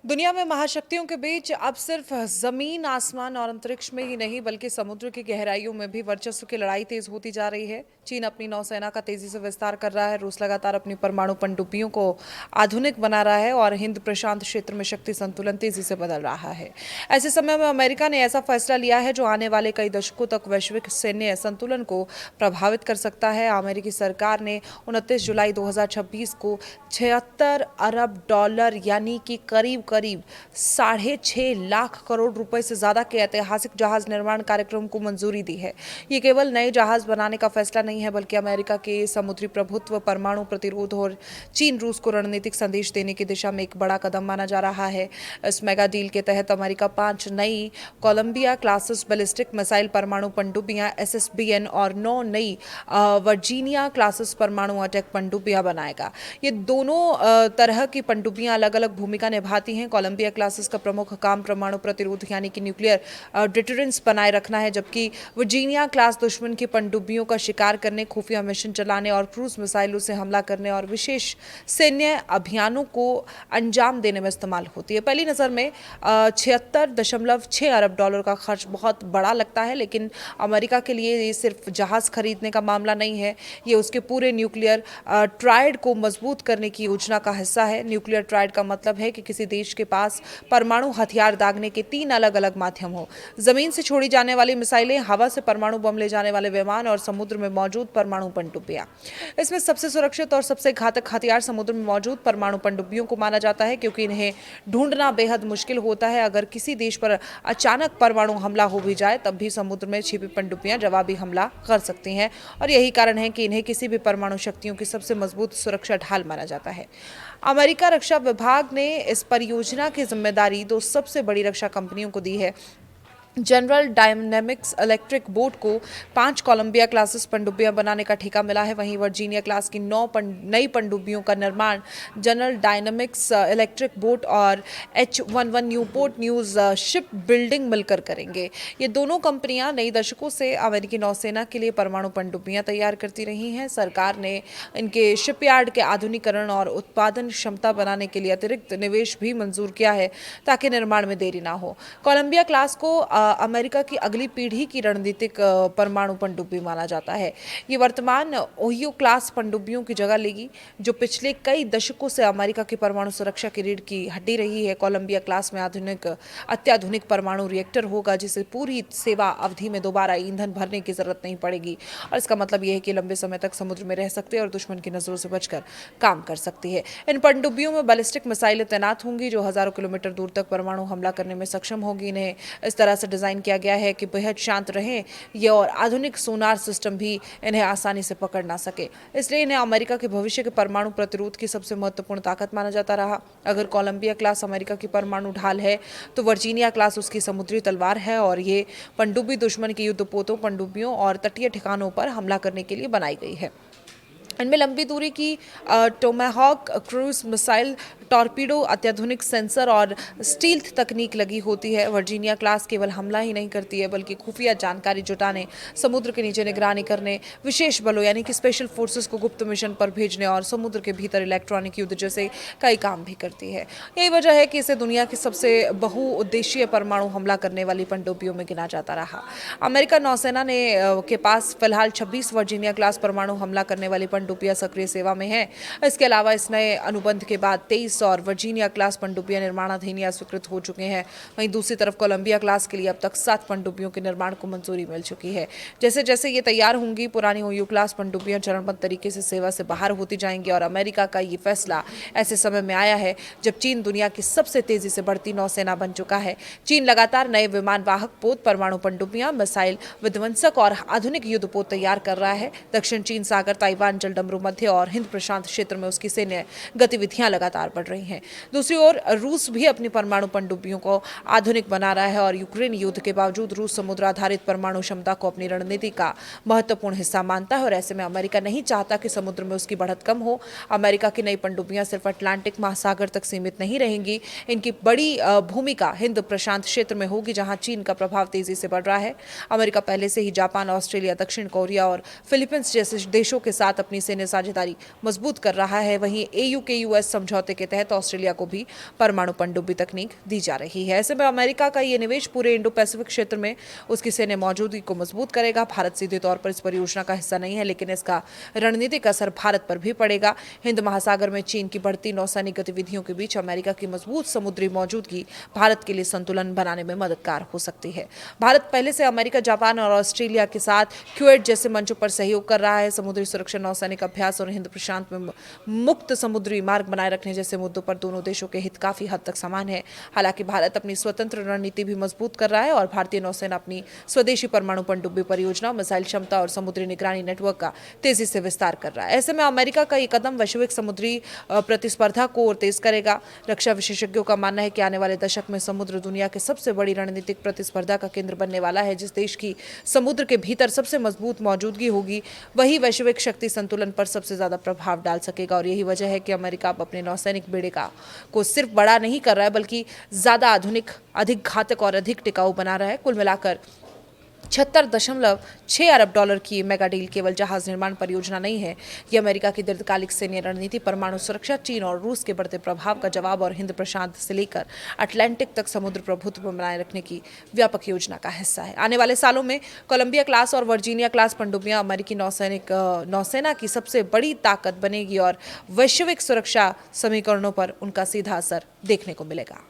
दुनिया में महाशक्तियों के बीच अब सिर्फ जमीन, आसमान और अंतरिक्ष में ही नहीं बल्कि समुद्र की गहराइयों में भी वर्चस्व की लड़ाई तेज होती जा रही है। चीन अपनी नौसेना का तेजी से विस्तार कर रहा है। रूस लगातार अपनी परमाणु पनडुब्बियों को आधुनिक बना रहा है और हिंद प्रशांत क्षेत्र में शक्ति संतुलन तेजी से बदल रहा है। ऐसे समय में अमेरिका ने ऐसा फैसला लिया है जो आने वाले कई दशकों तक वैश्विक सैन्य संतुलन को प्रभावित कर सकता है। अमेरिकी सरकार ने 29 जुलाई 2026 को 76 अरब डॉलर यानी कि करीब करीब 6.5 लाख करोड़ रुपए से ज्यादा के ऐतिहासिक जहाज निर्माण कार्यक्रम को मंजूरी दी है। ये केवल नए जहाज बनाने का फैसला नहीं है बल्कि अमेरिका के समुद्री प्रभुत्व, परमाणु प्रतिरोध और चीन रूस को रणनीतिक संदेश देने की दिशा में एक बड़ा कदम माना जा रहा है। इस मेगा डील के तहत अमेरिका 5 नई कोलंबिया क्लासेस बैलिस्टिक मिसाइल परमाणु पनडुब्बियां SSBN और 9 नई वर्जीनिया क्लासेस परमाणु अटैक पनडुब्बियां बनाएगा। ये दोनों तरह की पनडुब्बियां अलग अलग भूमिका निभाती हैं। कोलंबिया क्लासेस का प्रमुख काम परमाणु प्रतिरोध यानी कि न्यूक्लियर डिटरेंस बनाए रखना है, जबकि वर्जीनिया क्लास दुश्मन की पनडुब्बियों का शिकार करने, खुफिया मिशन चलाने और क्रूज मिसाइलों से हमला करने और विशेष सैन्य अभियानों को अंजाम देने में इस्तेमाल होती है। पहली नज़र में 76.6 अरब डॉलर का खर्च बहुत बड़ा लगता है, लेकिन अमेरिका के लिए ये सिर्फ जहाज खरीदने का मामला नहीं है, ये उसके पूरे न्यूक्लियर ट्रायड को मजबूत करने की योजना का हिस्सा है। न्यूक्लियर ट्रायड का मतलब है कि किसी देश के पास परमाणु हथियार दागने के 3 अलग अलग माध्यम हो: जमीन से छोड़ी जाने वाली मिसाइलें, हवा से परमाणु बम ले जाने वाले विमान और समुद्र में मौजूद परमाणु पनडुब्बियां। इसमें सबसे सुरक्षित और सबसे घातक हथियार समुद्र में मौजूद परमाणु पनडुब्बियों को माना जाता है, क्योंकि इन्हें ढूंढना बेहद मुश्किल होता है। अगर किसी देश पर अचानक परमाणु हमला हो भी जाए तब भी समुद्र में छिपी पनडुब्बियां जवाबी हमला कर सकती हैं, और यही कारण है कि इन्हें किसी भी परमाणु शक्तियों की सबसे मजबूत सुरक्षा ढाल माना जाता है। अमेरिका रक्षा विभाग ने इस परियोजना की जिम्मेदारी 2 सबसे बड़ी रक्षा कंपनियों को दी है। जनरल डायनामिक्स इलेक्ट्रिक बोट को 5 कोलंबिया क्लासेस पनडुब्बियां बनाने का ठेका मिला है। वहीं वर्जीनिया क्लास की 9 नई पनडुब्बियों का निर्माण जनरल डायनामिक्स इलेक्ट्रिक बोट और H11 Newport news ship building मिलकर करेंगे। ये दोनों कंपनियां नई दशकों से अमेरिकी नौसेना के लिए परमाणु पनडुब्बियां तैयार करती रही हैं। सरकार ने इनके शिपयार्ड के आधुनिकीकरण और उत्पादन क्षमता बनाने के लिए अतिरिक्त निवेश भी मंजूर किया है, ताकि निर्माण में देरी ना हो। कोलंबिया क्लास को अमेरिका की अगली पीढ़ी की रणनीतिक परमाणु पनडुब्बी माना जाता है। ये वर्तमान ओहियो क्लास पनडुब्बियों की जगह लेगी, जो पिछले कई दशकों से अमेरिका की परमाणु सुरक्षा की रीढ़ की हड्डी रही है। कोलंबिया क्लास में अत्याधुनिक परमाणु रिएक्टर होगा, जिसे पूरी सेवा अवधि में दोबारा ईंधन भरने की जरूरत नहीं पड़ेगी, और इसका मतलब यह है कि लंबे समय तक समुद्र में रह सकते हैं और दुश्मन की नजरों से बचकर काम कर सकती है। इन पनडुब्बियों में बैलिस्टिक मिसाइलें तैनात होंगी, जो हजारों किलोमीटर दूर तक परमाणु हमला करने में सक्षम होगी। इन्हें इस तरह से डिजाइन किया गया है कि बेहद शांत रहें ये, और आधुनिक सोनार सिस्टम भी इन्हें आसानी से पकड़ ना सके। इसलिए इन्हें अमेरिका के भविष्य के परमाणु प्रतिरोध की सबसे महत्वपूर्ण ताकत माना जाता रहा। अगर कोलंबिया क्लास अमेरिका की परमाणु ढाल है, तो वर्जीनिया क्लास उसकी समुद्री तलवार है, और ये पनडुब्बी दुश्मन की युद्धपोतों, पनडुब्बियों और तटीय ठिकानों पर हमला करने के लिए बनाई गई है। इनमें लंबी दूरी की टोमाहॉक क्रूज मिसाइल, टॉर्पीडो, अत्याधुनिक सेंसर और स्टील्थ तकनीक लगी होती है। वर्जीनिया क्लास केवल हमला ही नहीं करती है, बल्कि खुफिया जानकारी जुटाने, समुद्र के नीचे निगरानी करने, विशेष बलों यानी कि स्पेशल फोर्सेस को गुप्त मिशन पर भेजने और समुद्र के भीतर इलेक्ट्रॉनिक युद्ध जैसे कई काम भी करती है। यही वजह है कि इसे दुनिया की सबसे बहुउद्देशीय परमाणु हमला करने वाली पनडुब्बियों में गिना जाता रहा। अमेरिका नौसेना ने के पास फिलहाल 26 वर्जीनिया क्लास परमाणु हमला करने वाली पनडुब्बियां सक्रिय सेवा में है। इसके अलावा इस नए अनुबंध के बाद 23 और वर्जीनिया क्लास पनडुब्बियां निर्माणाधीन या स्वीकृत हो चुके हैं। वहीं दूसरी तरफ कोलंबिया क्लास के लिए अब तक 7 पनडुब्बियों के निर्माण को मंजूरी मिल चुकी है। जैसे जैसे ये तैयार होंगी, पुरानी ओयू क्लास पनडुब्बियां चरणबद्ध तरीके से सेवा से बाहर होती जाएंगी, और अमेरिका का ये फैसला ऐसे समय में आया है जब चीन दुनिया की सबसे तेजी से बढ़ती नौसेना बन चुका है। चीन लगातार नए विमान वाहक पोत, परमाणु पनडुब्बियां, मिसाइल विध्वंसक और आधुनिक युद्धपोत तैयार कर रहा है। दक्षिण चीन सागर, ताइवान जलडमरू मध्य और हिंद प्रशांत क्षेत्र में उसकी सैन्य गतिविधियां लगातार बढ़ रही हैं। दूसरी ओर रूस भी अपनी परमाणु पनडुब्बियों को आधुनिक बना रहा है, और यूक्रेन युद्ध के बावजूद रूस समुद्र आधारित परमाणु क्षमता को अपनी रणनीति का महत्वपूर्ण हिस्सा मानता है, और ऐसे में अमेरिका नहीं चाहता कि समुद्र में उसकी बढ़त कम हो। अमेरिका की नई पनडुब्बियां सिर्फ अटलांटिक महासागर तक सीमित नहीं रहेंगी, इनकी बड़ी भूमिका हिंद प्रशांत क्षेत्र में होगी, जहां चीन का प्रभाव तेजी से बढ़ रहा है। अमेरिका पहले से ही जापान, ऑस्ट्रेलिया, दक्षिण कोरिया और फिलीपींस जैसे देशों के साथ अपनी सैन्य साझेदारी मजबूत कर रहा है। वहीं AU के US समझौते के तहत तहत ऑस्ट्रेलिया को भी परमाणु पनडुब्बी तकनीक दी जा रही है। ऐसे में अमेरिका का ये निवेश पूरे इंडो पैसिफिक क्षेत्र में उसकी सैन्य मौजूदगी को मजबूत करेगा। भारत सीधे तौर पर इस परियोजना का हिस्सा नहीं है, लेकिन इसका रणनीतिक असर भारत पर भी पड़ेगा। हिंद महासागर में चीन की बढ़ती नौसैनिक गतिविधियों के बीच अमेरिका की मजबूत समुद्री मौजूदगी भारत के लिए संतुलन बनाने में मददगार हो सकती है। भारत पहले से अमेरिका, जापान और ऑस्ट्रेलिया के साथ क्वेट जैसे मंचों पर सहयोग कर रहा है। समुद्री सुरक्षा, नौसैनिक अभ्यास और हिंद प्रशांत में मुक्त समुद्री मार्ग बनाए रखने जैसे मुद्दों पर दोनों देशों के हित काफी हद तक समान है। हालांकि भारत अपनी स्वतंत्र रणनीति भी मजबूत कर रहा है और भारतीय नौसेना अपनी स्वदेशी परमाणु पनडुब्बी परियोजना, मिसाइल क्षमता और समुद्री निगरानी नेटवर्क का तेजी से विस्तार कर रहा है। ऐसे में अमेरिका का ये कदम वैश्विक समुद्री प्रतिस्पर्धा को और तेज करेगा। रक्षा विशेषज्ञों का मानना है कि आने वाले दशक में समुद्र दुनिया के सबसे बड़ी रणनीतिक प्रतिस्पर्धा का केंद्र बनने वाला है। जिस देश की समुद्र के भीतर सबसे मजबूत मौजूदगी होगी, वही वैश्विक शक्ति संतुलन पर सबसे ज्यादा प्रभाव डाल सकेगा। और यही वजह है कि अमेरिका अब अपने नौसैनिक बेड़े को सिर्फ बड़ा नहीं कर रहा है, बल्कि ज्यादा आधुनिक, अधिक घातक और अधिक टिकाऊ बना रहा है। कुल मिलाकर 76.6 अरब डॉलर की मेगा डील केवल जहाज निर्माण परियोजना नहीं है। ये अमेरिका की दीर्घकालिक सैन्य रणनीति, परमाणु सुरक्षा, चीन और रूस के बढ़ते प्रभाव का जवाब और हिंद प्रशांत से लेकर अटलांटिक तक समुद्र प्रभुत्व बनाए रखने की व्यापक योजना का हिस्सा है। आने वाले सालों में कोलंबिया क्लास और वर्जीनिया क्लास पनडुब्बियां अमेरिकी नौसेना की सबसे बड़ी ताकत बनेगी और वैश्विक सुरक्षा समीकरणों पर उनका सीधा असर देखने को मिलेगा।